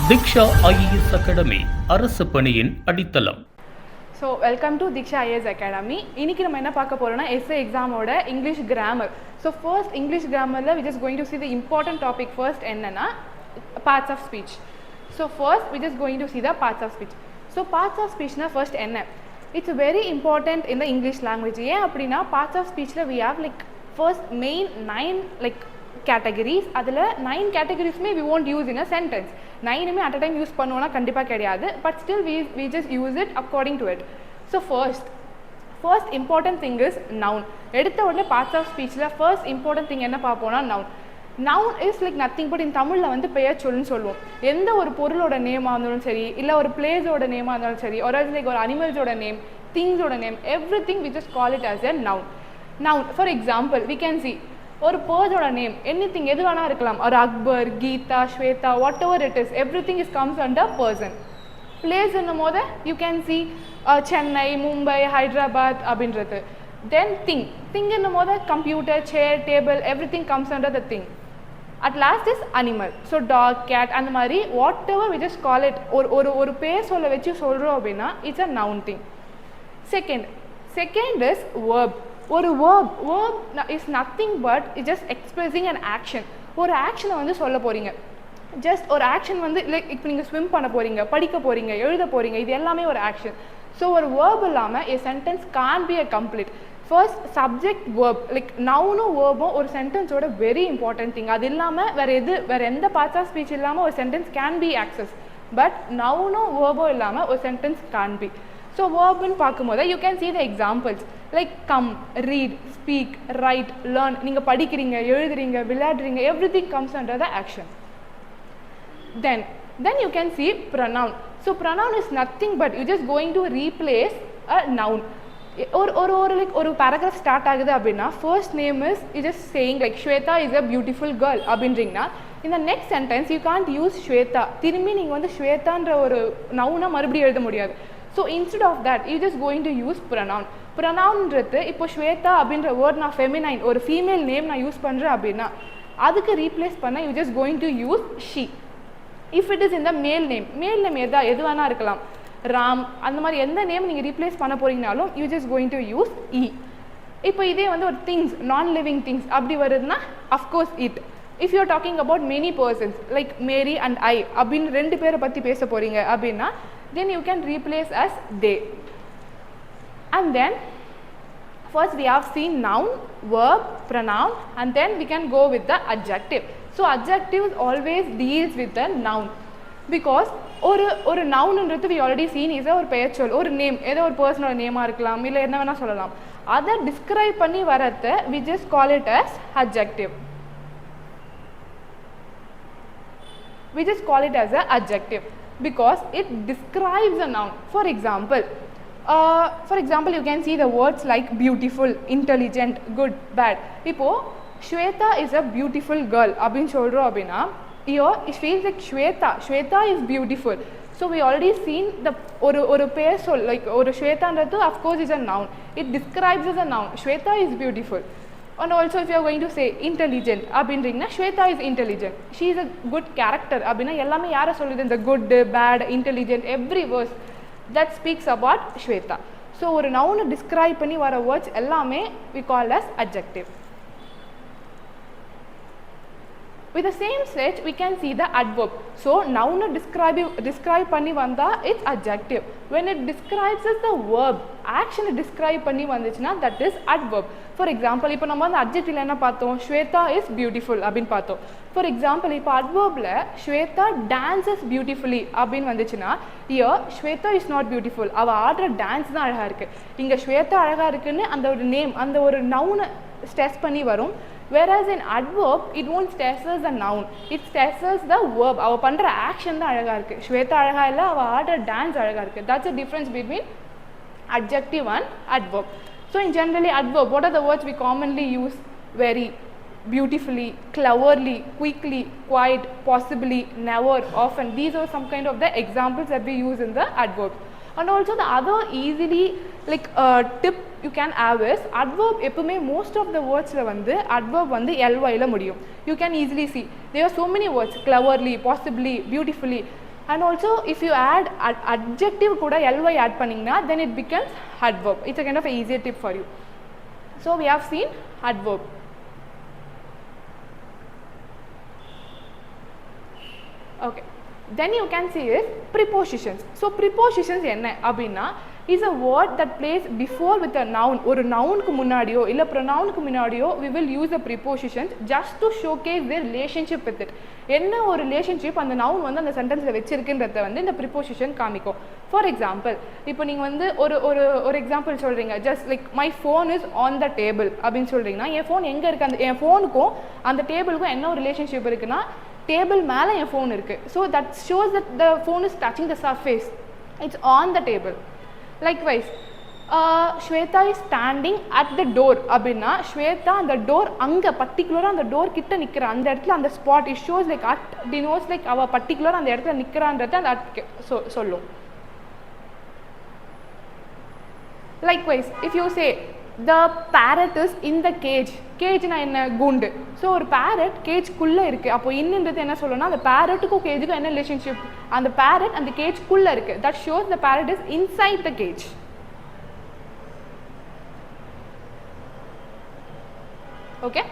Diksha IAS Academy, அரசு பணியின் அடித்தளம். So welcome to Diksha IAS Academy. இன்னைக்கு நம்ம என்ன பார்க்க போறோம்னா essay exam ஓட English grammar. So first English grammarல we just going to see the important topic first என்னன்னா parts of speech. So first we just going to see the parts of speech. So parts of speech na first என்ன? It's very important in the English language. ஏன் அப்படினா parts of speechல we have like first main 9 like categories. அதில் 9 categoriesமே we won't use in a sentence. 9மே at a time use பண்ணுவோம்னா கண்டிப்பாக கிடையாது. But still we just use it according to it. So first important thing is noun. எடுத்த உடனே parts of speechல first important thing என்ன பார்ப்போம்னா noun. Noun is like nothing but in தமிழில் வந்து பெயர் சொல்லுன்னு சொல்லுவோம். எந்த ஒரு பொருளோட நேமாக இருந்தாலும் சரி, இல்லை ஒரு பிளேஸோட நேமாக இருந்தாலும் சரி, or else like ஒரு அனிமல்ஸோட நேம், திங்ஸோட name, everything we just call it as a noun. Noun, for example, we can see ஒரு பேர்ஸோட நேம் எனிதிங் எது வேணா இருக்கலாம். ஒரு Akbar, Geeta, Shweta, whatever it is, everything is comes under person. Place என்னும் போது you can see Chennai, Mumbai, Hyderabad அப்படின்றது. Then thing என்னும் போது computer, chair, table, everything comes under the thing. At last is animal. So dog, cat, அந்த மாதிரி whatever we just call it. ஒரு பேர் சொல்ல வச்சு சொல்கிறோம் அப்படின்னா it's a noun thing. Second is verb. ஒரு verb is nothing but it's just expressing an action. ஒரு ஆக்ஷனை வந்து சொல்ல போகிறீங்க. ஜஸ்ட் ஒரு ஆக்ஷன் வந்து லைக் இப்போ நீங்கள் ஸ்விம் பண்ண போகிறீங்க, படிக்க போகிறீங்க, எழுத போகிறீங்க, இது எல்லாமே ஒரு ஆக்ஷன். ஸோ ஒரு verb இல்லாமல் a sentence can't be a complete. First subject verb, like நவுனும் வேர்பும் ஒரு சென்டென்ஸோட வெரி இம்பார்ட்டன்ட் திங். அது இல்லாமல் வேறு எந்த பார்ட்ஸ் ஆஃப் ஸ்பீச் இல்லாமல் ஒரு sentence can be access. But நவுனும் வேர்பும் இல்லாமல் ஒரு சென்டென்ஸ் கேன் பி. ஸோ வேர்புன்னு பார்க்கும்போது you can see the examples like come, read, speak, write, learn. நீங்கள் படிக்கிறீங்க, எழுதுறீங்க, விளையாடுறீங்க, everything comes under the action. Then you can see pronoun. So pronoun is nothing but you just going to replace a noun. ஒரு paragraph start ஆகுது அப்படின்னா first name is you just saying like Shweta is a beautiful girl அப்படின்றீங்கன்னா இந்த next sentence you can't use Shweta. திரும்பி நீங்கள் வந்து ஸ்வேதான்ற ஒரு நவுனை மறுபடியும் எழுத முடியாது. So instead of that you just going to use pronoun. ப்ரொனவுன்றது இப்போ ஸ்வேதா அப்படின்ற வேர்ட் நான் ஃபெமினைன் ஒரு ஃபீமேல் நேம் நான் யூஸ் பண்ணுறேன் அப்படின்னா அதுக்கு ரீப்ளேஸ் பண்ண you just going to use she. If it is இந்த மேல் நேம் எது வேணா இருக்கலாம், ராம், அந்த மாதிரி எந்த நேம் நீங்கள் ரீப்ளேஸ் பண்ண போறீங்கனாலும் you just going to use he. இப்போ இதே வந்து ஒரு திங்ஸ், நான் லிவிங் திங்ஸ் அப்படி வருதுன்னா of course it. If you are talking about many persons like Mary and I அப்படின்னு 2 பேரை பற்றி பேச போகிறீங்க அப்படின்னா then you can replace as they. And then first we have seen noun, verb, pronoun, and then we can go with the adjective. So adjectives always deals with the noun because ஒரு நவுன்ன்றது we already seen is ஒரு பெயர் சொல், ஒரு name, ஏதோ ஒரு பர்சனோட நேமாக இருக்கலாம், இல்லை என்ன வேணால் சொல்லலாம். அதை டிஸ்கிரைப் பண்ணி வரத்தை we just call it as adjective. We just call it as a adjective because it describes a noun. For example, you can see the words like beautiful, intelligent, good, bad. இப்போ Shweta is a beautiful girl அப்படின்னு சொல்கிறோம் அப்படின்னா here it feels like Shweta is beautiful. So we already seen the ஒரு பேர் சொல் like ஒரு ஸ்வேதான்றது of course is a noun. It describes as a noun. Shweta is beautiful. And also if you are going to say intelligent அப்படின்றீங்கன்னா Shweta is intelligent. She is a good character அப்படின்னா எல்லாமே யாரை சொல்லுது, இந்த good, bad, intelligent, every verse that speaks about Shweta. So ஒரு நவுனை describe பண்ணி வர words எல்லாமே we call as adjective. With the same set we can see the adverb. So noun describe பண்ணி வந்தா it's adjective. When it describes as the verb, action describe பண்ணி வந்துச்சுன்னா that is adverb. For example, இப்போ நம்ம வந்து adjectiveல என்ன பார்த்தோம், Shweta is beautiful அப்படின்னு பார்த்தோம். For example, இப்போ adverbல Shweta dances beautifully அப்படின்னு வந்துச்சுன்னா here Shweta is not beautiful. அவ ஆடுற டான்ஸ் தான் அழகா இருக்கு. இங்க Shweta அழகா இருக்குன்னு அந்த ஒரு நேம், அந்த ஒரு நவுனை ஸ்ட்ரெஸ் பண்ணி வரும். Whereas in adverb it won't stresses the noun, it stresses the verb. அவ பண்ற ஆக்ஷன் தான் அழகா இருக்கு, ஸ்வேதா அழகா இல்லை, அவ ஆடுற டான்ஸ் அழகா இருக்கு. That's the difference between adjective and adverb. So in generally adverb, what are the words we commonly use? Very, beautifully, cleverly, quickly, quite, possibly, never, often. These are some kind of the examples that we use in the adverb. And also the other easily like tip you can have is adverb எப்பவுமே most of the wordsல வந்து adverb வந்து ly ல முடியும். You can easily see there are so many words, cleverly, possibly, beautifully. and also if you add adjective kuda ly add panningna then it becomes adverb. It's a kind of a easier tip for you. So we have seen adverb. Okay, then you can see is prepositions. So prepositions enna abina is a word that plays before with a noun. Or noun ku munadiyo illa pronoun ku munadiyo we will use the prepositions just to showcase their relationship with it. Enna or relationship and the noun vandu and sentence la vechirukendradha vandu the preposition kaamikum. For example, ipo neenga vandu or example solringa, just like my phone is on the table abin solringa, en phone enga irukku, and en phone ku and the table ku enna or relationship irukuna, table மேல என் phone இருக்கு. So that shows that the phone is touching the surface. It's on the table. Likewise, Shweta is standing at the door அப்படின்னா Shweta அந்த door அங்க பர்டிகுலராக அந்த door கிட்ட நிற்கிற அந்த இடத்துல அந்த spot it shows like at denotes like அவ பர்டிகுலராக அந்த இடத்துல நிற்கிறான்றது அந்த at சொல்லும். Likewise, if you say the parrot is in the cage, cage na enna goond, so or parrot cage kulla irukku, appo innundrathu enna sollana the parrot ku cage ku enna relationship, and the parrot and the cage kulla irukku, that shows the parrot is inside the cage. Okay,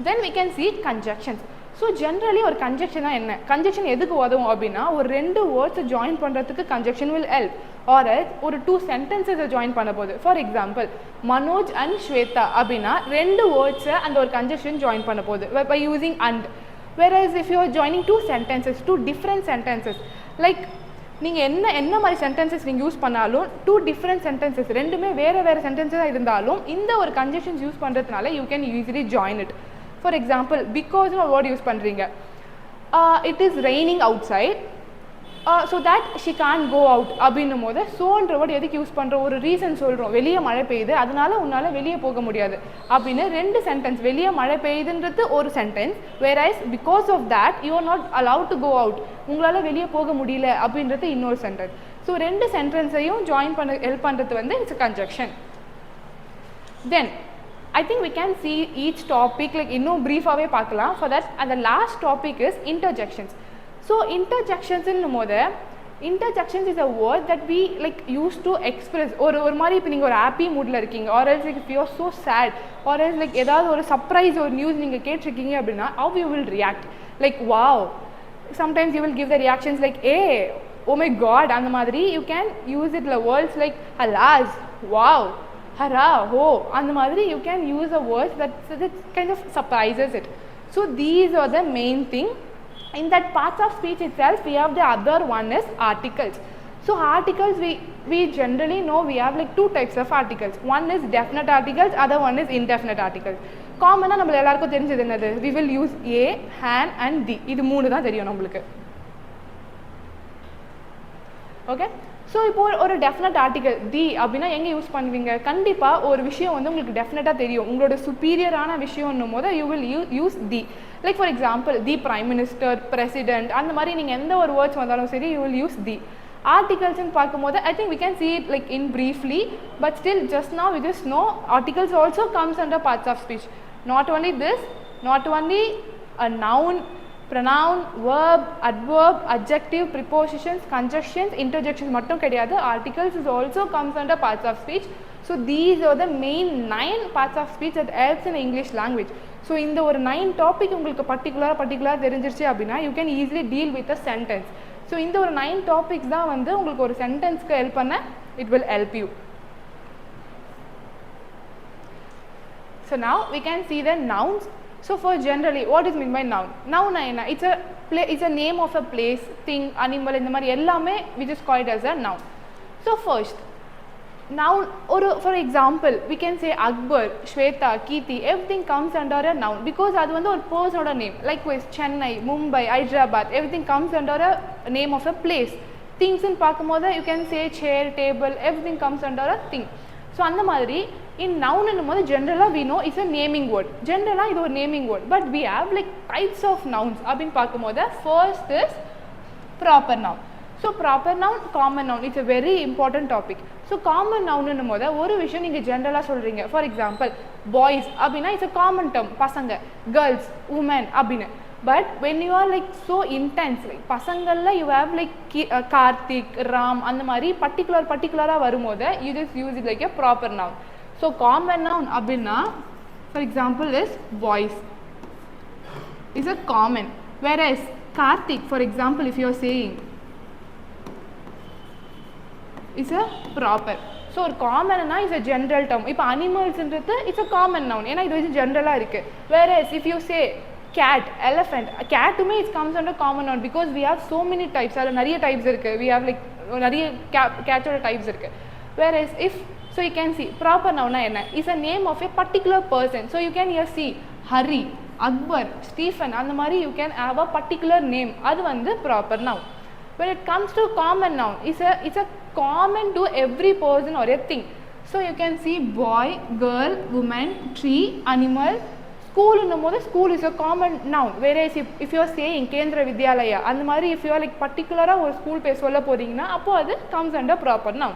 then we can see conjunctions. So generally or conjunction na enna, conjunction edukku vadum abina or rendu words join pandradhukku conjunction will help, or else or two sentences join panna podhu. For example, Manoj and Shweta abina rendu words and or conjunction join panna podhu by using and. Whereas if you are joining two sentences, two different sentences, like நீங்க என்ன மாதிரி sentences நீங்க use பண்ணாலும் two different sentences ரெண்டுமே வேற சென்டென்சஸா இருந்தாலும் இந்த ஒரு conjunctions யூஸ் பண்றதுனால you can easily join it. For example, because ஒரு word யூஸ் பண்றீங்க, it is raining outside, so that she can't go out அப்படின்னும் போது சோன்ற வேர்ட் எதுக்கு யூஸ் பண்ணுறோம், ஒரு ரீசன் சொல்கிறோம், வெளியே மழை பெய்யுது அதனால உன்னால் வெளியே போக முடியாது அப்படின்னு ரெண்டு சென்டென்ஸ், வெளியே மழை பெய்யுதுன்றது ஒரு sentence, whereas because of that you are not allowed to go out, உங்களால் வெளியே போக முடியல அப்படின்றது இன்னொரு சென்டென்ஸ். ஸோ ரெண்டு சென்டென்ஸையும் ஜாயின் பண்ண ஹெல்ப் பண்ணுறது வந்து it's conjunction. Then I think we can see each topic like இன்னும் brief-ஆவே பார்க்கலாம். For that, and the last topic is interjections. So interjections in mode, interjections is a word that we like used to express ஒரு மாதிரி இப்போ நீங்கள் ஒரு happy மூடில் இருக்கீங்க, or else like if you are so sad, or else like ஏதாவது ஒரு surprise ஒரு நியூஸ் நீங்கள் கேட்டிருக்கீங்க அப்படின்னா how you will react, like wow, sometimes you will give the reactions like hey, oh my god, அந்த மாதிரி you can use it like words like alas, wow, hara, ho, and the madri you can use a word that kind of surprises it. So these are the main thing. In that parts of speech itself we have the other one is articles. So articles we generally know we have like two types of articles. One is definite articles, other one is indefinite articles. Common ah nammala ellarkum therinjadhu enadhu, we will use a, an and the, idu moonu dhaan theriyum namalukku. Okay, so இப்போ ஒரு definite article தி அப்படின்னா எங்கே use பண்ணுவீங்க, கண்டிப்பாக ஒரு விஷயம் வந்து உங்களுக்கு டெஃபினட்டாக தெரியும், உங்களோட சுப்பீரியரான விஷயம்னும் போது you will use the. Like for example the prime minister, president, அந்த மாதிரி நீங்கள் எந்த ஒரு வேர்ட்ஸ் வந்தாலும் சரி யூ வில் யூஸ் தி. ஆர்டிகல்ஸ்ன்னு பார்க்கும்போது I think we can see it like in briefly, but still just now we just know articles also comes under parts of speech. Not only this, not only a noun, pronoun, verb, adverb, adjective, prepositions, conjunctions, interjections மட்டும் கிடையாது, articles is also comes under parts of speech. So these are the main 9 parts of speech that helps in English language. So இந்த ஒரு 9 topic உங்களுக்கு பர்டிகுலராக தெரிஞ்சிருச்சு அப்படின்னா you can easily deal with a sentence. So இந்த ஒரு 9 topics தான் வந்து உங்களுக்கு ஒரு சென்டென்ஸ்க்கு ஹெல்ப் பண்ண it will help you. So now we can see the nouns. So for generally, what is meant by noun? Noun enna? It's a name of a place, thing, animal, இந்த மாதிரி எல்லாமே we just call it as a noun. So first, noun, or for example, we can say Akbar, Shweta, Kirti, everything comes under a noun because அது வந்து ஒரு personோட name. Likewise, Chennai, Mumbai, Hyderabad, everything comes under a name of a place. Things in பார்க்கும்போது you can say chair, table, everything comes under a thing. So அந்த மாதிரி in noun என்னும் போது generally we know it's a naming word. Generally இது ஒரு naming word, but we have like types of nouns அப்படின்னு பார்க்கும்போது first is proper noun. So proper noun, common noun, it's a very important topic. So common noun என்னும் போது ஒரு விஷயம் நீங்கள் generally சொல்கிறீங்க. For example, boys அப்படின்னா it's a common term, பசங்க, girls, women அப்படின்னு. but when you are like so intense, like pasangalla you have like Karthik, Ram and the mari particular varumode, you just use it like a proper noun. So common noun abinna, for example, is voice is a common, whereas Karthik, for example, if you are saying, is a proper. So a common na is a general term. If animals inrathu, it's a common noun, ena idu general ah irukku. Whereas if you say cat, elephant, cat to me it comes under common noun because we have so many types. Adha nariya types irukku, we have like nariya cat oda types irukku. Whereas if, so you can see proper noun na enna is a name of a particular person. So you can here see Hari, Akbar, Stephen and the mari you can have a particular name, adu vandu proper noun. When it comes to common noun, it's a common to every person or a thing. So you can see boy, girl, woman, tree, animal. School innumode, school is a common noun. Whereas if you are saying Kendra Vidyalaya and the mari if you are like particular or school pe solla poringna, appo adu comes under proper noun.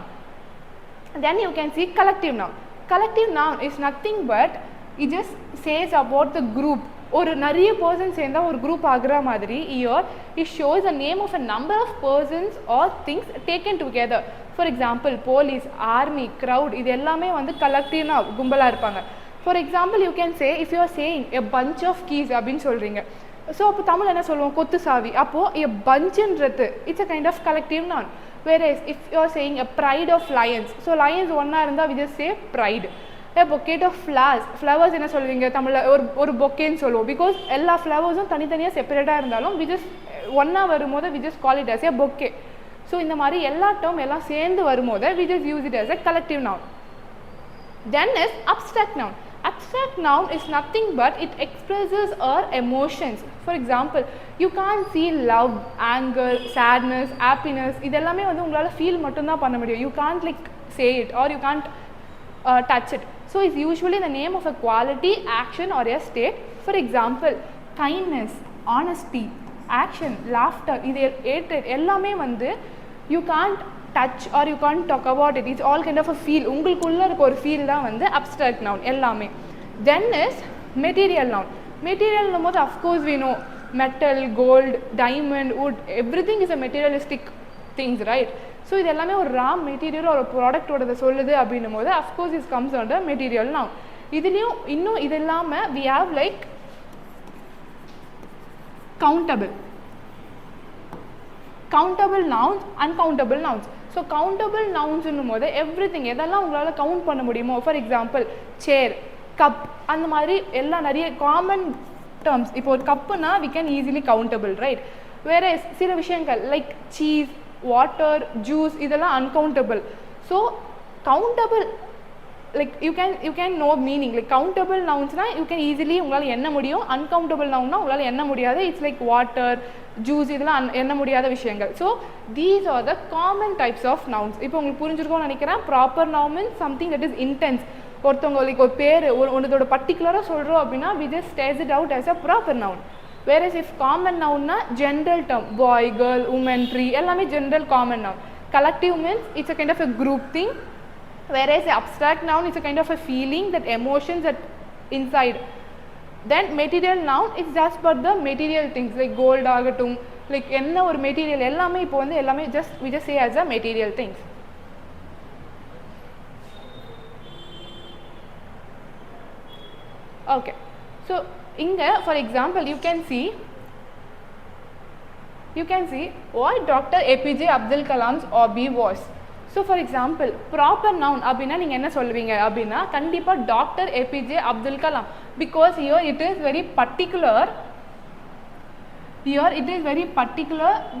Then you can see collective noun. Collective noun is nothing but it just says about the group. ஒரு நிறைய persons சேர்ந்தால் ஒரு group ஆகிற மாதிரி here it shows the name of a number of persons or things taken together. For example police, army, crowd இது எல்லாமே வந்து கலெக்டிவ்னாக கும்பலாக இருப்பாங்க. For example you can say if you are saying a bunch of keys அப்படின்னு சொல்கிறீங்க. So அப்போ தமிழ் என்ன சொல்லுவோம், கொத்து சாவி. அப்போது எ பஞ்சுன்றது it's a kind of collective noun. Whereas if you are saying a pride of lions, so lions ஒன்றா இருந்தால் we just say pride. A bouquet of flowers, flowers என்ன சொல்வீங்க தமிழில், ஒரு பொக்கேன்னு சொல்லுவோம். பிகாஸ் எல்லா ஃப்ளவர்ஸும் தனித்தனியாக செப்பரேட்டாக இருந்தாலும் வி ஜஸ்ட் ஒன்றா வரும்போது we just call it as a bouquet. So இந்த மாதிரி எல்லா டேர்ம் எல்லாம் சேர்ந்து வரும்போது we just use it as a collective noun. Then is abstract noun. Abstract noun is nothing but it expresses our emotions. For example, you can't see love, anger, sadness, happiness. இதெல்லாமே வந்து உங்களால் feel மட்டும்தான் பண்ண முடியும். You can't like say it or you can't touch it. So it's usually the name of a quality, action or a state. For example, kindness, honesty, action, laughter, இது எல்லாமே வந்து you can't touch or you can't talk about it. It's all kind of a feel. உங்களுக்குள்ள இருக்க ஒரு feel தான் வந்து abstract noun எல்லாமே. Then is material noun. Material போது of course we know metal, gold, diamond, wood, everything is a materialistic things, right? So இது எல்லாமே ஒரு ரா மெட்டீரியல் ஒரு ப்ராடக்டோட சொல்லுது அப்படின்னும் போது of course is comes under material noun. இதுலேயும் இன்னும் இது இல்லாமல் we have like countable nouns, uncountable nouns. So countable நவுன்ஸ்ன்னும் போது எவ்ரி திங் எதெல்லாம் உங்களால் கவுண்ட் பண்ண முடியுமோ, ஃபார் எக்ஸாம்பிள் சேர், கப் அந்த மாதிரி எல்லாம் நிறைய காமன் டேர்ம்ஸ். இப்போ ஒரு கப்புனா we can easily countable, right? வேற சில விஷயங்கள் லைக் சீஸ், வாட்டர், ஜூஸ் இதெல்லாம் uncountable. So countable like you can know meaning. Like countable nouns na you can easily உங்களால எண்ண முடியும். uncountable noun na உங்களால எண்ண முடியாது. It's like water, juice இதெல்லாம் எண்ண முடியாத விஷயங்கள். So these are the common types of nouns. இப்போ உங்களுக்கு புரிஞ்சிருக்கும்னு நினைக்கிறேன். Proper noun means something that is intense. ஒருத்தவங்க like ஒரு பேர் ஒன்றோட பர்டிகுலராக சொல்கிறோம் அப்படின்னா we just state it out as a proper noun. Whereas if common noun na general term, boy, girl, woman, tree எல்லாமே general common noun. Collective means it's a kind of a group thing, whereas abstract noun is a kind of a feeling, that emotions that inside. Then material noun is just for the material things like gold ஆகட்டும், like என்ன ஒரு material எல்லாமே இப்போ வந்து எல்லாமே just we just say as a material things. Okay, so இங்க for example you can see what Dr. APJ Abdul Kalam's hobby was. So for example proper noun அப்படின்னா நீங்கள் என்ன சொல்வீங்க அப்படின்னா கண்டிப்பாக Dr. APJ Abdul Kalam, because here it is very particular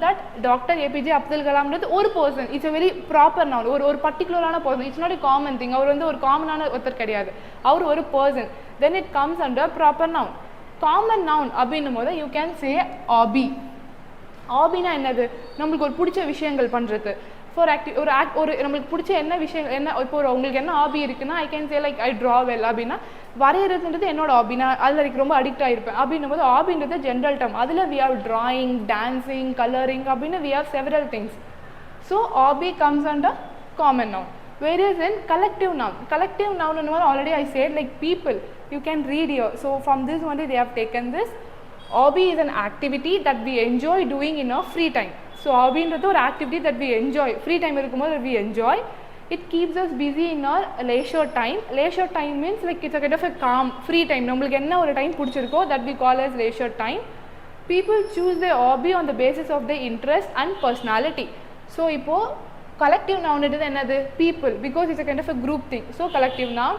that Dr. APJ Abdul Kalam ஒரு person, it's a very proper noun. ஒரு பர்டிகுலரான person, it's not a common thing. அவர் வந்து ஒரு காமனான ஒருத்தர் கிடையாது, அவர் ஒரு person. Then it comes under proper noun. Common noun அப்படின்னும் போது you can say hobby. ஹாபினா என்னது, நம்மளுக்கு ஒரு பிடிச்ச விஷயங்கள் பண்ணுறது. ஃபார் ஒரு நம்மளுக்கு பிடிச்ச என்ன விஷயங்கள் என்ன, இப்போ உங்களுக்கு என்ன ஹாபி இருக்குன்னா I can say like I draw well அப்படின்னா வரைகிறதுன்றது என்னோட ஹாபி, நான் அதில் எனக்கு ரொம்ப அடிக்ட் ஆகிருப்பேன் அப்படின்னும் போது ஹாபின்றது ஜென்ரல் டேர்ம். அதில் we have drawing, dancing, colouring அப்படின்னு we have several things. So hobby comes under common noun. Whereas in collective noun already I said like people, you can read here. So from this only they have taken this. Hobby is an activity that we enjoy doing in our free time. So hobbyன்றது ஒரு activity that we enjoy, free time இருக்கும்போது we enjoy. It keeps us busy in our leisure time. Leisure time means like it's a kind of a calm free time. நம்மளுக்கு என்ன ஒரு time பிடிச்சிருக்கோ that we call as leisure time. People choose their hobby on the basis of their interest and personality. So இப்போ collective noun ன்றது என்னது people, because it's a kind of a group thing. So collective noun.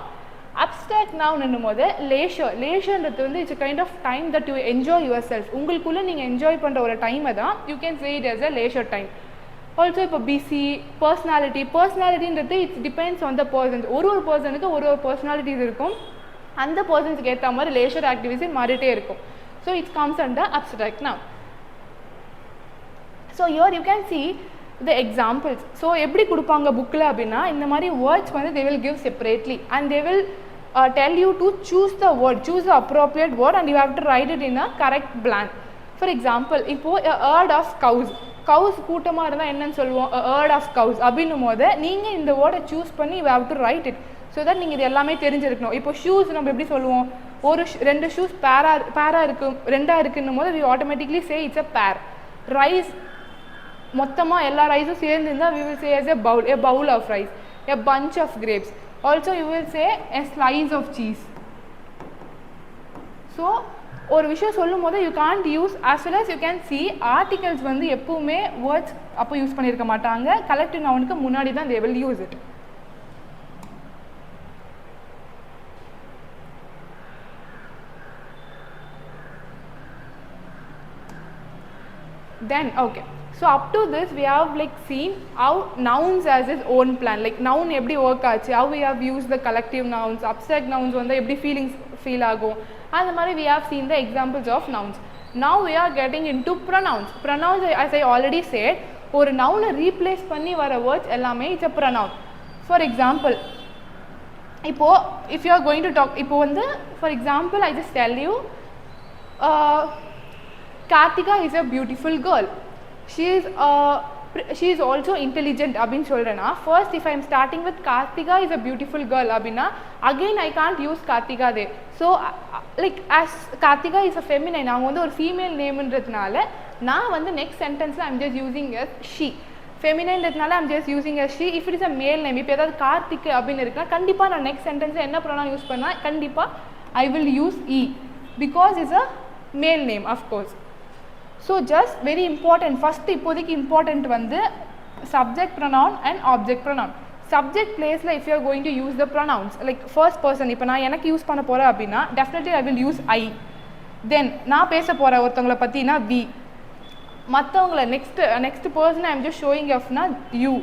Abstract noun என்னும்போது leisureன்றது வந்து it's a kind of time that you enjoy yourself. உங்களுக்குள்ள நீங்கள் enjoy பண்ணுற ஒரு டைமை தான் you can say it as a leisure time. Also இப்போ busy, personalityன்றது it depends on the person. ஒரு பர்சனுக்கு ஒரு பர்சனாலிட்டிஸ் இருக்கும், அந்த பர்சன்ஸுக்கு ஏற்ற மாதிரி leisure activities மாறிட்டே இருக்கும். So it comes under abstract noun. So here you can see the examples. So எப்படி கொடுப்பாங்க புக்கில் அப்படின்னா இந்த மாதிரி வேர்ட்ஸ் வந்து they will give separately and they will tell you to choose the appropriate word and you have to write it in a correct blank. For example, இப்போ a herd of cows கூட்டமாக இருந்தால் என்னன்னு சொல்லுவோம், a herd of cows அப்படின்னும் போது நீங்கள் இந்த வேர்டை சூஸ் பண்ணி you have to write it so that நீங்கள் இது எல்லாமே தெரிஞ்சிருக்கணும். இப்போ ஷூஸ் நம்ம எப்படி சொல்லுவோம், ரெண்டு ஷூஸ் பேராக இருக்கும், ரெண்டாக இருக்குன்னும் போது we automatically say it's a pair. Rice மொத்தமாக எல்லா ரைஸும் சேர்ந்து இருந்தால் we will say as a bowl of rice. A bunch of grapes, also you will say a slice of cheese. So ஒரு விஷயம் சொல்லும் போது you can't use, as well as you can see articles வந்து எப்பவுமே words அப்போ use பண்ணியிருக்க மாட்டாங்க, collective nounக்கு முன்னாடி தான் they will use it. Then okay, so up to this we have like seen how nouns as its own plan, like noun எப்படி work ஆச்சு, how we have used the collective nouns, abstract nouns வந்து எப்படி feelings feel ஆகும், அந்த மாதிரி we have seen the examples of nouns. Now we are getting into pronouns. As I already said, ஒரு noun replace பண்ணி வர words எல்லாமே it's a pronoun. For example, இப்போ if you are going to talk, இப்போ வந்து for example I just tell you Karthika is a beautiful girl. She is also intelligent அப்படின்னு சொல்றேன்னா, first if I am starting with Karthika is a beautiful girl அப்படின்னா again I can't use Karthika there. So like as Karthika is a feminine, அவங்க வந்து ஒரு female நேம்ன்றதுனால நான் வந்து next sentenceல I'm just using as she. Feminineன்றதுனால I'm just using as she. If it is a male name, இப்போ ஏதாவது கார்த்திக் அப்படின்னு இருக்குன்னா கண்டிப்பா நான் next sentenceல என்ன pronoun யூஸ் பண்ணா கண்டிப்பா I will use he because it's a male name of course. So just very important, first இப்போதைக்கு important வந்து subject pronoun and object pronoun. Subject placeல if you are going to use the pronouns like first person, இப்போ நான் எனக்கு use பண்ண போறேன் அப்படின்னா definitely I will use I. Then நான் பேச போற ஒருத்தவங்கள பத்தினா we. மற்றவங்கள next person I am just showing off na you.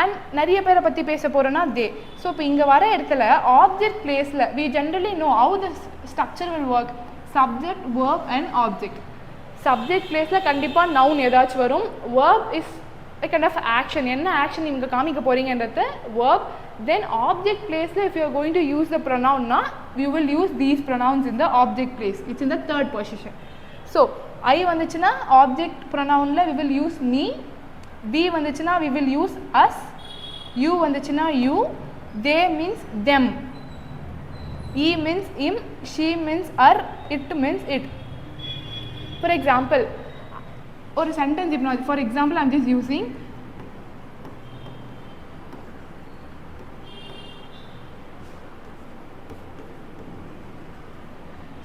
And நிறைய பேரை பற்றி பேச போறேன்னா they. So இப்போ இங்கே வர இடத்துல object placeல we generally know how the structure will work, subject, verb and object. Subject placeல கண்டிப்பாக noun ஏதாச்சும் வரும், verb is a kind of action, என்ன action நீங்கள் காமிக்க போறீங்கன்றது verb. Then object placeல if you are going to use the pronoun na you will use these pronouns in the object place, it's in the third position. So I வந்துச்சுன்னா object pronounல we will use me, we வந்துச்சுன்னா we will use us, you வந்துச்சுன்னா you, they means them, he means him, she means her, it means it. For example, ஒரு sentence இப்போ for example I'm just using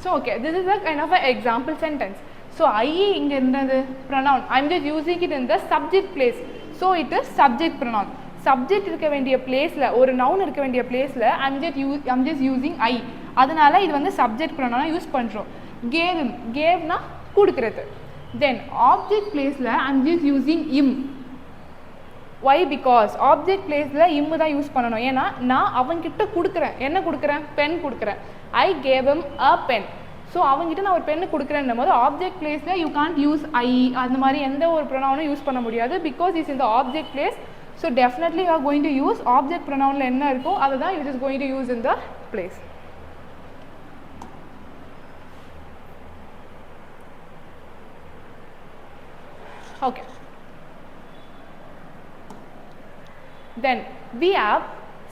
so okay, this is a kind of an example sentence. So I இங்க என்னது pronoun, I'm just using it in the subject place, so it is subject pronoun. Subject இருக்க வேண்டிய placeல ஒரு noun இருக்க வேண்டிய placeல I'm just using I, அதனால இது வந்து subject pronoun யூஸ் பண்றோம். gave னா கொடுக்கிறது. Then object placeல I'm just using him. Why? Because object placeல him தான் யூஸ் பண்ணணும், ஏன்னா நான் அவன்கிட்ட கொடுக்குறேன், என்ன கொடுக்குறேன், பென் கொடுக்குறேன். I gave him a pen. So அவங்ககிட்ட நான் ஒரு பெண்ணு கொடுக்குறேன்னும் போது ஆப்ஜெக்ட் பிளேஸில் யூ கான்ட் யூஸ் ஐ, அந்த மாதிரி எந்த ஒரு ப்ரொனவுனும் யூஸ் பண்ண முடியாது, because is in the object place. So definitely you are going to use object ப்ரொனவுனில் என்ன இருக்கோ அதை தான் you is going to use in the place. Okay, then we have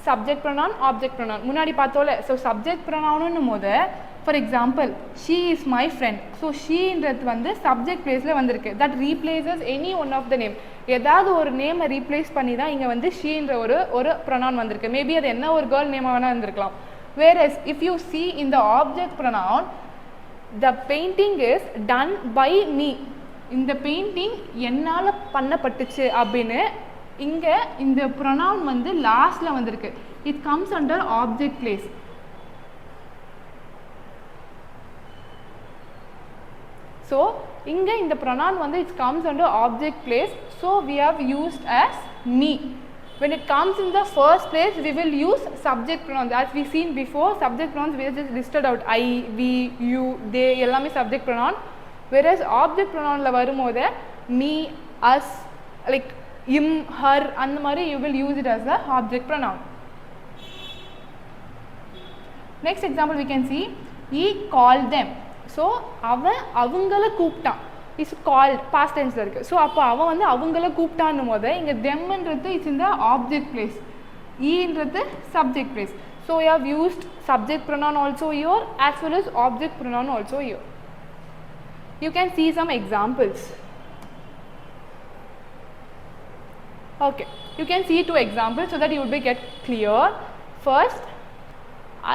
subject pronoun, object pronoun. முன்னாடி பார்த்தோம்ல, so subject pronoun போது for example she is my friend. So ஷீன்றது வந்து சப்ஜெக்ட் பிளேஸில் வந்திருக்கு. That replaces any one of the name. ஏதாவது ஒரு நேமை ரீப்ளேஸ் பண்ணி தான் இங்கே வந்து ஷீன்ற ஒரு ப்ரொனவுன் வந்திருக்கு. மேபி அது என்ன ஒரு கேர்ள் நேமாக வேணால் இருந்திருக்கலாம். whereas if you see in the object pronoun, the painting is done by me. இந்த பெயிண்டிங் என்னால் பண்ணப்பட்டுச்சு அப்படின்னு இங்கே இந்த ப்ரொனவுன் வந்து லாஸ்ட்டில் வந்திருக்கு. It comes under object place. So இங்கே இந்த ப்ரொனவுன் வந்து it comes under object place. So we have used as me. When it comes in the first place, we will use subject pronouns. As we seen before, subject pronouns we just listed out. I, we, you, they எல்லாமே subject pronoun. Whereas object pronounல வரும்போது me, us, like him, her அந்த மாதிரி you will use it as the object pronoun. Next example we can see, he called them. So அவன் அவங்கள கூப்பிட்டான். Is called past டென்ஸில் இருக்குது. So அப்போ அவன் வந்து அவங்கள கூப்பிட்டான்னும் போது இங்கே தெம்ன்றது இட்ஸ் இந்த ஆப்ஜெக்ட் பிளேஸ், ஈன்றது subject place. So you have used subject pronoun also your as well as object pronoun also your. You can see some examples. Okay, you can see two examples so that you would be get clear. First,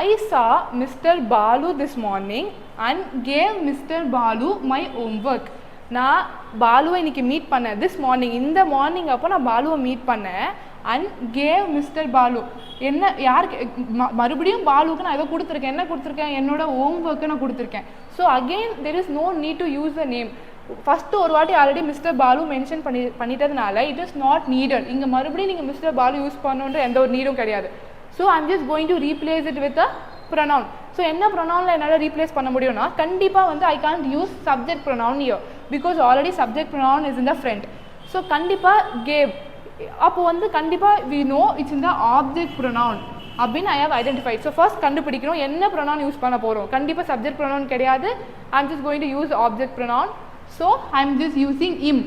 I saw Mr. Balu this morning and gave Mr. Balu my homework. நான் பாலுவை இன்னைக்கு meet பண்ணேன் this morning. இந்த morning அப்போ நான் பாலுவை meet பண்ணேன். And gave mister Balu. என்ன யாருக்கு மறுபடியும் பாலுக்கு நான் ஏதோ கொடுத்துருக்கேன். என்ன கொடுத்துருக்கேன்? என்னோட ஹோம் ஒர்க்கு நான் கொடுத்துருக்கேன். So again there is no need to use the name. First ஒரு வாட்டி ஆல்ரெடி மிஸ்டர் பாலு மென்ஷன் பண்ணிட்டதுனால இட் இஸ் நாட் நீடட். இங்கே மறுபடியும் நீங்கள் மிஸ்டர் பாலு யூஸ் பண்ணணுன்ற எந்த ஒரு நீடும் கிடையாது. So I'm just going to replace it with a pronoun. So என்ன ப்ரொனவுனில் என்னால் ரீப்ளேஸ் பண்ண முடியும்னா கண்டிப்பாக வந்து I can't use subject pronoun here because already subject pronoun is in the front. So கண்டிப்பாக கேவ் அப்போ வந்து கண்டிப்பாக we know it's in the object pronoun அப்படின்னு I have identified. So first கண்டுபிடிக்கணும் என்ன ப்ரொனவுன் யூஸ் பண்ண போகிறோம். கண்டிப்பாக சப்ஜெக்ட் ப்ரொனவுன் கிடையாது. I am just going to use object pronoun. So I am just using him.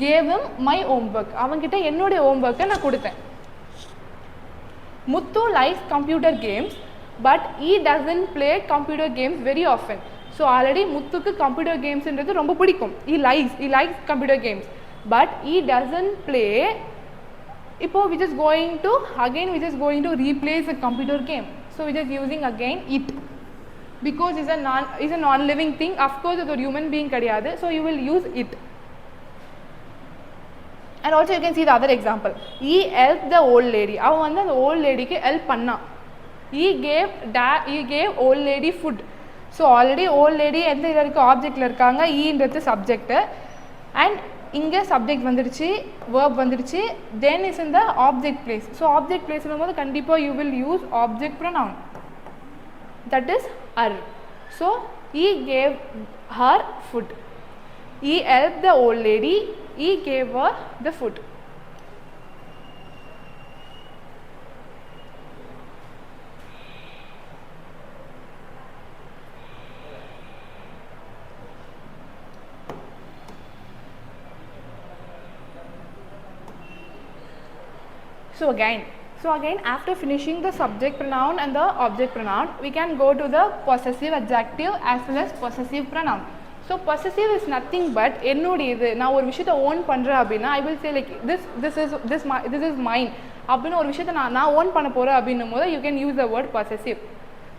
Cave him my home work. அவங்ககிட்ட என்னுடைய home ஒர்க்கை நான் கொடுத்தேன். Muthu likes computer games, but he doesn't play computer games very often. So already Muthukku computer games ன்றது ரொம்ப பிடிக்கும். He likes computer games, but he doesn't play. இப்போ we just going to replace a computer game. So we just using again it because is a non-living thing. Of course it is a human being கிடையாது. So you will use it. And also you can see the other example. He helped the old lady. அவன் வந்து அந்த old ladyக்கு help பண்ணான். He gave old lady food. So already old lady எந்த இதில் இருக்குது? ஆப்ஜெக்டில் இருக்காங்க. ஈன்றது சப்ஜெக்ட்டு. அண்ட் இங்கே சப்ஜெக்ட் வந்துடுச்சு, வேர்ப் வந்துடுச்சு. Then is in the object place. So object பிளேஸ்னும் போது கண்டிப்பாக you will use object pronoun. That is her. So he gave her food. He helped the old lady. He gave her the food. So again after finishing the subject pronoun and the object pronoun, we can go to the possessive adjective as well as possessive pronoun. So possessive is nothing but என்னுடைய இது. நான் ஒரு விஷயத்தை own பண்ணுறேன் அப்படின்னா I will say like this is mine அப்படின்னு ஒரு விஷயத்தை நான் ஓன் பண்ண போகிறேன் அப்படின்னும் போது you can use the word possessive.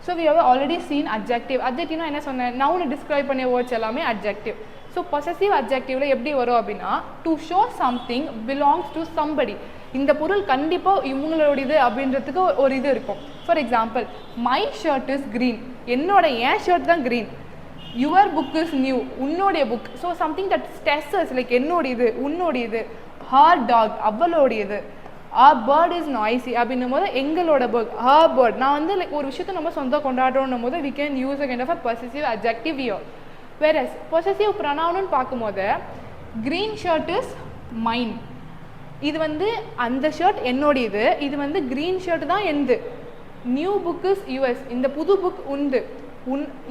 So we have already seen adjective. adjectiveனா என்ன சொன்னேன்? நவுனை டிஸ்கிரைப் பண்ணிய வேர்ட்ஸ் எல்லாமே adjective. ஸோ possessive adjectiveல எப்படி வரும் அப்படின்னா to show something belongs to somebody. இந்த பொருள் கண்டிப்பாக இவங்களோடது அப்படின்றதுக்கு ஒரு இது இருக்கும். For example my shirt is green. என் ஷர்ட் தான் green. Your book is new. உன்னோடைய book. So something that stresses like என்னோடையது, உன்னோடையது. Her talk அவளோடையது. R bird is noisy அப்படின்னும் போது எங்களோட பேர்ட், ஹர் பேர்ட். நான் வந்து லைக் ஒரு விஷயத்தை நம்ம சொந்தம் கொண்டாடுறோன்னும் போது we can use a kind of a possessive adjective here. Whereas possessive ப்ரொனவுன்னு பார்க்கும்போது க்ரீன் ஷர்ட் இஸ் மைன். இது வந்து அந்த ஷர்ட் என்னோடையது. இது வந்து க்ரீன் ஷர்ட் தான் எந்து. New book is yours. இந்த புது புக் உண்டு.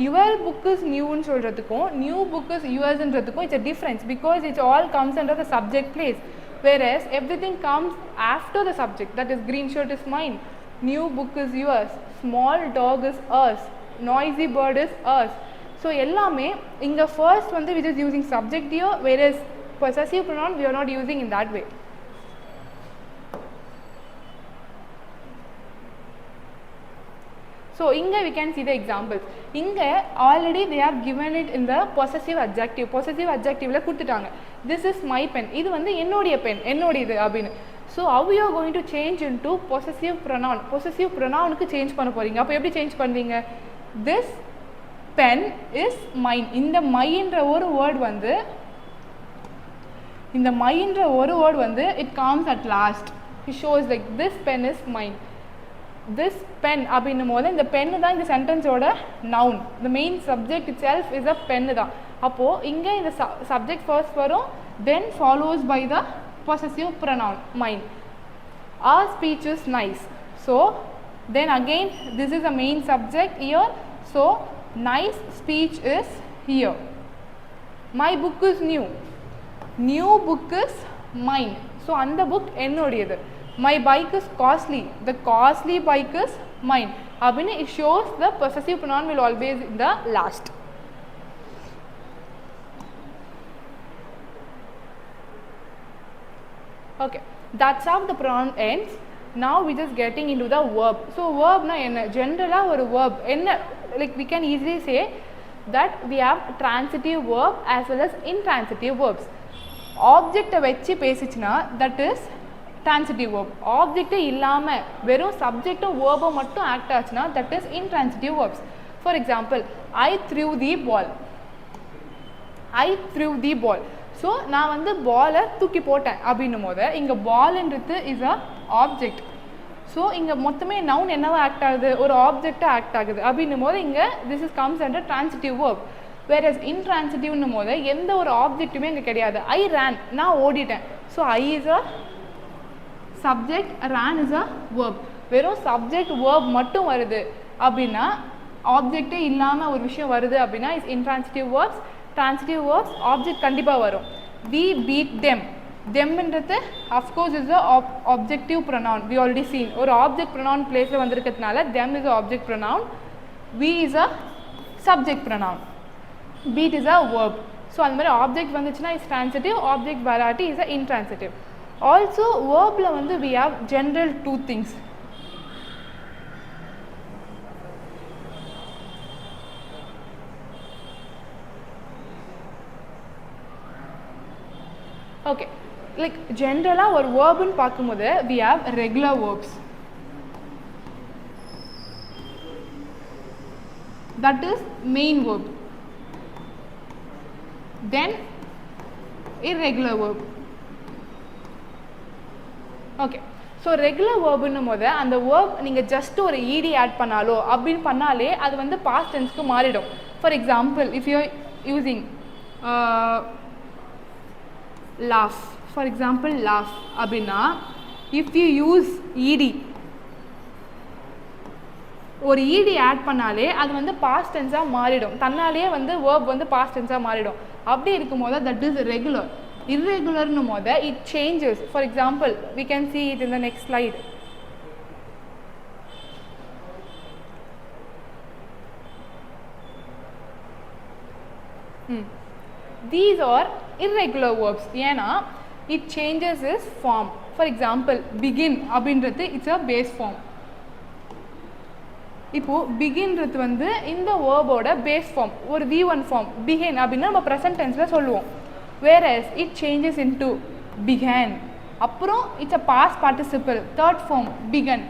யுவர் புக் இஸ் நியூன்னு சொல்கிறதுக்கும் நியூ புக் இஸ் யுவர்ஸ்ன்றதுக்கும் it's a difference because it's all comes under the subject place. whereas everything comes after the subject, that is green shirt is mine, new book is yours, small dog is ours, noisy bird is us. So எல்லாமே இங்க first வந்து which is using subject here, whereas possessive pronoun we are not using in that way. So inga we can see the examples. Inga already they have given it in the possessive adjective. Possessive adjective la kuduttaanga. This is my pen. Idu vandu ennodiya pen. Ennodidu abinu. So how we are going to change into possessive pronoun? Possessive pronoun ku change panna poringa. Appo eppadi change pannringa? This pen is mine. Inda my endra oru word vandu it comes at last. It shows like this pen is mine. This pen அப்படின்னும் போது இந்த pen தான் இந்த சென்டென்ஸோட noun. The main subject itself is a pen தான். அப்போ இங்க இந்த subject first வரும், then follows by the possessive pronoun mine. Our speech is nice. So then again this is the main subject here. So nice speech is here. My book is new. New book is mine. So அந்த book என்னுடையது. My bike is costly. The costly bike is mine. Abhine it shows the possessive pronoun will always in the last. Okay, that's how the pronoun ends. Now we just getting into the verb. So verb na enna generally or verb enna, like we can easily say that we have transitive verb as well as intransitive verbs. Object vechi pesichna that is transitive verb. Object illama verum subject verb mattum act aachna that is intransitive verbs. For example, I threw the ball. I threw the ball. So na vandu ball தூக்கி போட்டேன் அப்படினும்போது இங்க ball என்றது is a object. So இங்க மொத்தமே noun என்னவா act ஆகுது, ஒரு object act ஆகுது அப்படினும்போது இங்க this is comes under transitive verb. Whereas intransitive னும்போது எந்த ஒரு ஆப்ஜெக்ட்டுமே இங்க கிடையாது. I ran, நான் ஓடிட்டேன். So I is a subject, ran is a verb. வெறும் subject verb மட்டும் வருது அப்படின்னா ஆப்ஜெக்டே இல்லாம ஒரு விஷயம் வருது அப்படின்னா is intransitive verbs. Transitive verbs object கண்டிப்பா வரும். We beat them. Them என்றது of course is a objective pronoun. We already seen ஒரு object pronoun placeல வந்திருக்கிறதுனால them is a object pronoun. We is a subject pronoun. Beat is a verb. So அந்த மாதிரி object வந்துச்சுன்னா is transitive, object வராட்டி is a intransitive. Also verb la vandu we have general two things. Okay, like generally or verb nu paakumbodhu we have regular verbs. That is main verb. Then irregular verb. Okay, so regular verb னும்போது அந்த verb நீங்க just ஒரு ed add பண்ணாலோ அப்படிን பண்ணாலே அது வந்து past tense க்கு மாறிடும். For example, if you are using laugh, for example laugh அப்படினா if you use ed ஒரு ed add பண்ணாலே அது வந்து past tense ஆ மாறிடும். தன்னாலேயே வந்து verb வந்து past tense ஆ மாறிடும். அப்படி இருக்கும்போது that is regular. Irregular னும்போது it changes. For example, we can see it in the next slide. These are irregular verbs. ஏனா it changes its form. For example, begin அப்படின்றது it's a base form. இப்போ begin-றது வந்து இந்த verb ஓட base form, ஒரு V1 form. Begin அப்படினா நம்ம present tense-ல சொல்லுவோம். Whereas it changes into began. அப்புறம் it's a past participle, third form began.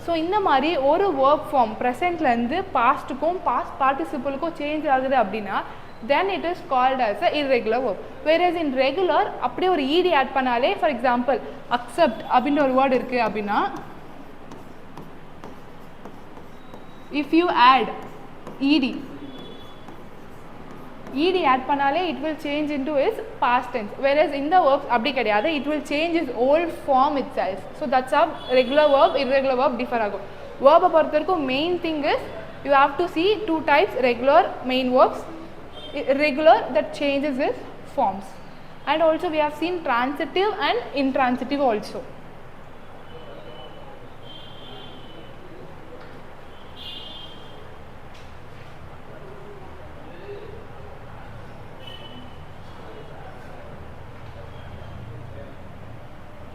So இந்த மாதிரி ஒரு verb form presentல இருந்து pastக்கும் past participleக்கும் change ஆகுது அப்படினா then it is called as a irregular verb. Whereas in regular அப்படியே ஒரு ed add பண்ணாலே, for example accept அப்படின்ற ஒரு word இருக்கு அப்படினா if you add ed add பண்ணாலே it will change into its past tense. Whereas in the verbs அப்படி கிடையாது, it will change its old form itself. So that's how regular verb irregular verb differ ஆகும். Verb பொறுத்தவரைக்கும் main thing is you have to see two types, regular main verbs, irregular that changes its forms, and also we have seen transitive and intransitive also.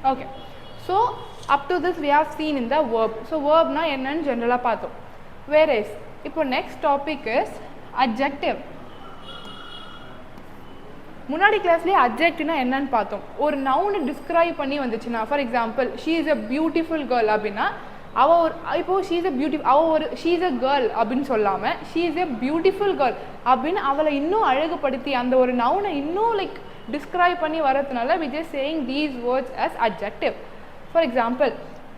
Okay, so up to this we have seen in the verb. So verb na enna generally paathom. Whereas ipo next topic is adjective. முன்னாடி கிளாஸ்லேயே அட்ஜெக்டிவ்னா என்னன்னு பார்த்தோம். ஒரு நவுனை describe பண்ணி வந்துச்சுன்னா, for example she is a beautiful girl அப்படின்னா அவள் ஒரு இப்போது ஷீ இஸ் அ கேர்ள் அப்படின்னு சொல்லாமல் she is a beautiful girl அப்படின்னு அவளை இன்னும் அழகுபடுத்தி அந்த ஒரு நவுனை இன்னும் லைக் டிஸ்கிரைப் பண்ணி வரதுனால we just saying these words as adjective. For example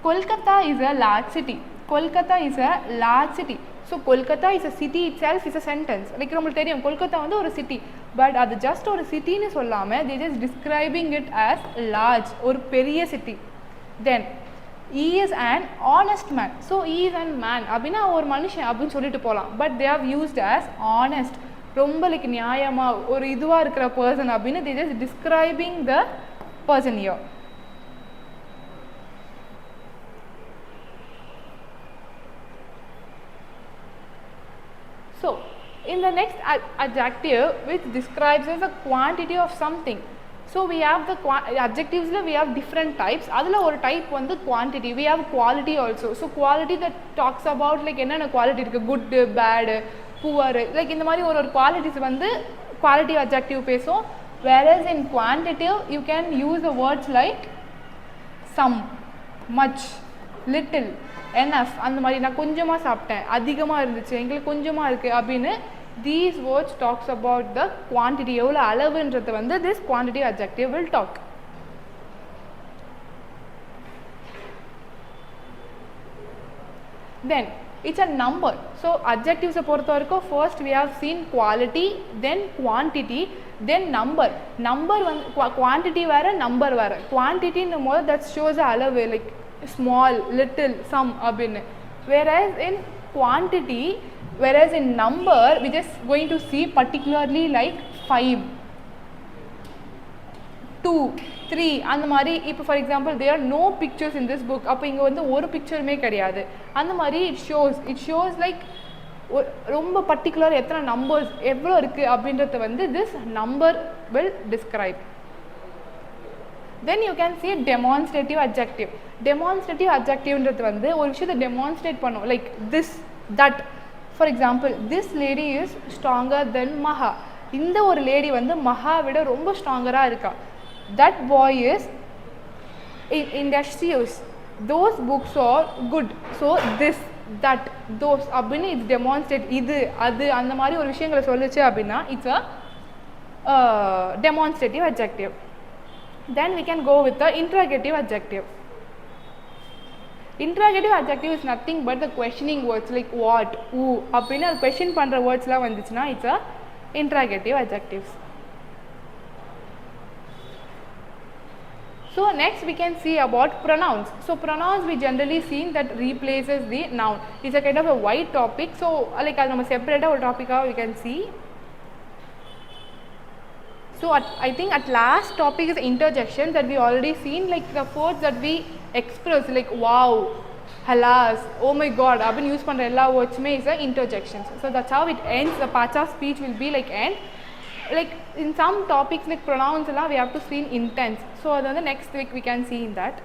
Kolkata is a large city. Kolkata is a large city. So Kolkata is a city itself is a sentence. Like நம்மளுக்கு தெரியும் கொல்கத்தா வந்து ஒரு சிட்டி, பட் அது just ஒரு சிட்டின்னு சொல்லாமல் they just describing it as large, ஒரு பெரிய city. Then he is an honest man. So he is an man அப்படின்னா ஒரு மனுஷன் அப்படின்னு சொல்லிட்டு போகலாம், but they have used as honest, ரொம்ப லைக் நியாயமாக ஒரு இதுவாக இருக்கிற பர்சன் அப்படின்னு they just describing the person here. So in the next adjective which describes as a quantity of something. So we have the adjectives we have different types. Adula or type one the quantity. We have quality also. So quality that talks about like enna quality irukku, good, bad, poor, like இந்த மாதிரி ஒரு qualities வந்து quality adjective பேசும். Whereas in quantitative you can use the words like some, much, little, enough. அந்த மாதிரி நான் கொஞ்சமாக சாப்பிட்டேன், அதிகமாக இருந்துச்சு, எங்களுக்கு கொஞ்சமாக இருக்குது அப்படின்னு these words talks about the quantity, எவ்வளோ அளவுன்றது வந்து this quantity adjective will talk. Then it's a number. So adjectives பொறுத்த வரைக்கும் first we have seen quality, then quantity, then number. Number வந்து quantity வேறு, number வேறு. quantity ன்னும் போது that shows அளவு like small, little, some அப்படின்னு. Whereas in number we just going to see particularly like 5, 2, 3 அந்த மாதிரி. இப்போ for example there are no pictures in this book, அப்போ இங்கே வந்து ஒரு பிக்சருமே கிடையாது. அந்த மாதிரி it shows like ரொம்ப பர்டிகுலர் எத்தனை நம்பர்ஸ் எவ்வளோ இருக்குது அப்படின்றத வந்து this number will describe. Then you can see demonstrative adjective. Demonstrative adjectiveன்றது வந்து ஒரு விஷயத்தை demonstrate பண்ணும், like this, that. For example, this lady is stronger than Maha. இந்த ஒரு லேடி வந்து மகா விட ரொம்ப ஸ்ட்ராங்கராக இருக்கா. That boy is industrious. Those books are good. So this, that, those அப்படின்னு it's demonstrate இது அது அந்த மாதிரி ஒரு விஷயங்களை சொல்லுச்சு அப்படின்னா it's a demonstrative adjective. Then we can go with the interrogative adjective. Interrogative adjective is nothing but the questioning words like what, who அப்படின்னா question பண்ணுற வேர்ட்ஸ்லாம் வந்துச்சுன்னா it's a interrogative adjectives. So next we can see about pronouns. So pronouns we generally seen that replaces the noun. It's a kind of a wide topic. So like அது நம்ம செப்பரேட்டாக ஒரு டாப்பிக்காக we can see. So I think at last topic is interjection that we already seen, like the words that we express like wow, alas, oh my god அப்படின்னு use பண்ணுற எல்லா வேர்ட்ஸுமே is a interjections. So that's how it ends. The parts of speech will be like end. Like in some topics like pronouns we have to see in intense. So அது வந்து next week we can see in that.